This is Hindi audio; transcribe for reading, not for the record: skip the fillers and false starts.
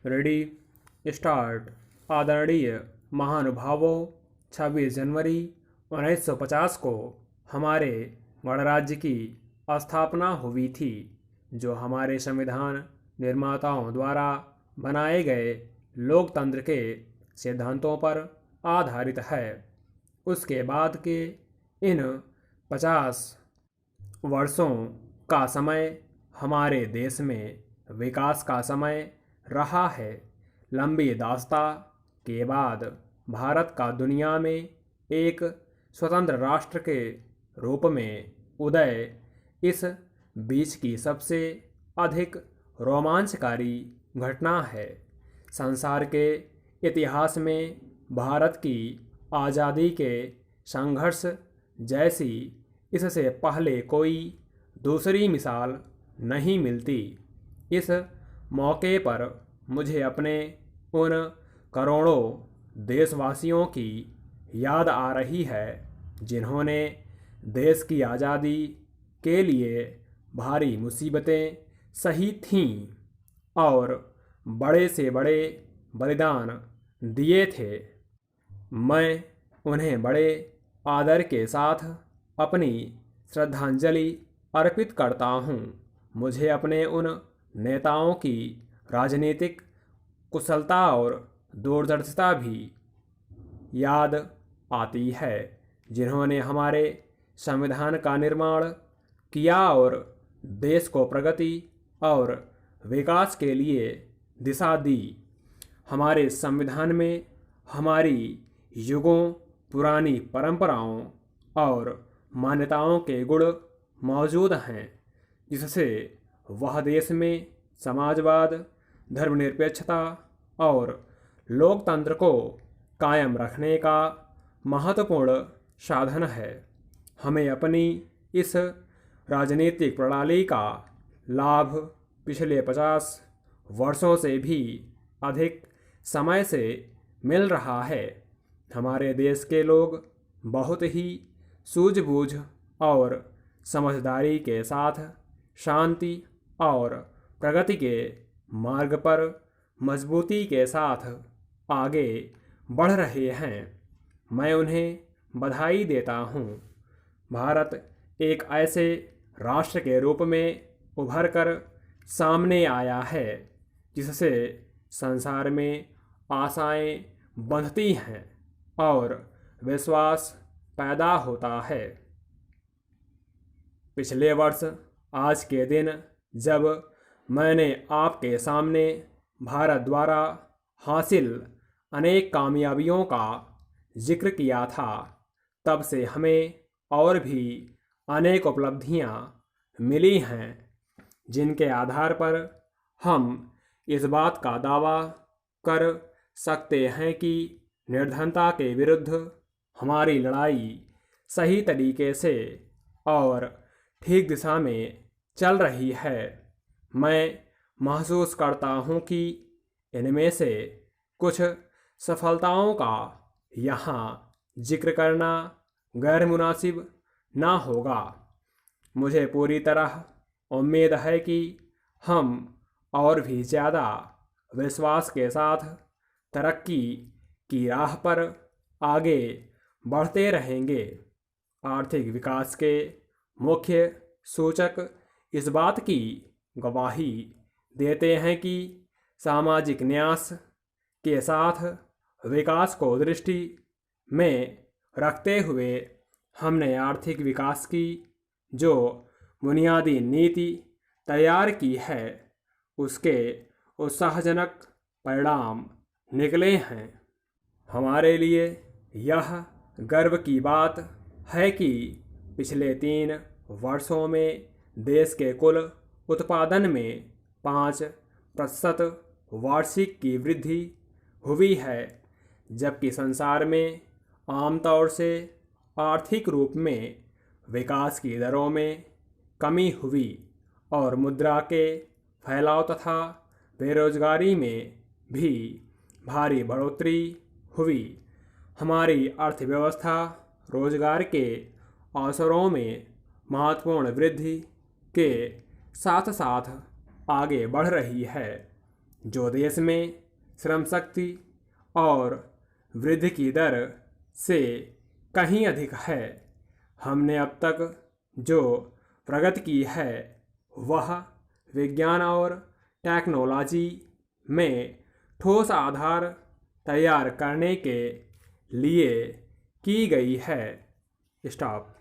Ready start. आदरणीय महानुभावों, 26 जनवरी 1950 को हमारे गणराज्य की स्थापना हुई थी, जो हमारे संविधान निर्माताओं द्वारा बनाए गए लोकतंत्र के सिद्धांतों पर आधारित है। उसके बाद के इन 50 वर्षों का समय हमारे देश में विकास का समय रहा है। लंबी दास्ता के बाद भारत का दुनिया में एक स्वतंत्र राष्ट्र के रूप में उदय इस बीच की सबसे अधिक रोमांचकारी घटना है। संसार के इतिहास में भारत की आज़ादी के संघर्ष जैसी इससे पहले कोई दूसरी मिसाल नहीं मिलती। इस मौके पर मुझे अपने उन करोड़ों देशवासियों की याद आ रही है जिन्होंने देश की आज़ादी के लिए भारी मुसीबतें सही थीं और बड़े से बड़े बलिदान दिए थे। मैं उन्हें बड़े आदर के साथ अपनी श्रद्धांजलि अर्पित करता हूँ। मुझे अपने उन नेताओं की राजनीतिक कुशलता और दूरदर्शिता भी याद आती है, जिन्होंने हमारे संविधान का निर्माण किया और देश को प्रगति और विकास के लिए दिशा दी। हमारे संविधान में हमारी युगों पुरानी परंपराओं और मान्यताओं के गुण मौजूद हैं, जिससे वह देश में समाजवाद, धर्मनिरपेक्षता और लोकतंत्र को कायम रखने का महत्वपूर्ण साधन है। हमें अपनी इस राजनीतिक प्रणाली का लाभ पिछले 50 वर्षों से भी अधिक समय से मिल रहा है। हमारे देश के लोग बहुत ही सूझबूझ और समझदारी के साथ शांति और प्रगति के मार्ग पर मजबूती के साथ आगे बढ़ रहे हैं। मैं उन्हें बधाई देता हूँ। भारत एक ऐसे राष्ट्र के रूप में उभर कर सामने आया है जिससे संसार में आशाएं बंधती हैं और विश्वास पैदा होता है। पिछले वर्ष आज के दिन जब मैंने आपके सामने भारत द्वारा हासिल अनेक कामयाबियों का जिक्र किया था, तब से हमें और भी अनेक उपलब्धियां मिली हैं, जिनके आधार पर हम इस बात का दावा कर सकते हैं कि निर्धनता के विरुद्ध हमारी लड़ाई सही तरीके से और ठीक दिशा में चल रही है। मैं महसूस करता हूँ कि इनमें से कुछ सफलताओं का यहाँ जिक्र करना गैर मुनासिब ना होगा। मुझे पूरी तरह उम्मीद है कि हम और भी ज़्यादा विश्वास के साथ तरक्की की राह पर आगे बढ़ते रहेंगे। आर्थिक विकास के मुख्य सूचक इस बात की गवाही देते हैं कि सामाजिक न्याय के साथ विकास को दृष्टि में रखते हुए हमने आर्थिक विकास की जो बुनियादी नीति तैयार की है, उसके उत्साहजनक परिणाम निकले हैं। हमारे लिए यह गर्व की बात है कि पिछले 3 वर्षों में देश के कुल उत्पादन में 5% वार्षिक की वृद्धि हुई है, जबकि संसार में आमतौर से आर्थिक रूप में विकास की दरों में कमी हुई और मुद्रा के फैलाव तथा बेरोजगारी में भी भारी बढ़ोतरी हुई। हमारी अर्थव्यवस्था रोजगार के अवसरों में महत्वपूर्ण वृद्धि के साथ साथ आगे बढ़ रही है। जो देश में श्रम शक्ति और वृद्धि की दर से कहीं अधिक है। हमने अब तक जो प्रगति की है वह विज्ञान और टेक्नोलॉजी में ठोस आधार तैयार करने के लिए की गई है। स्टॉप।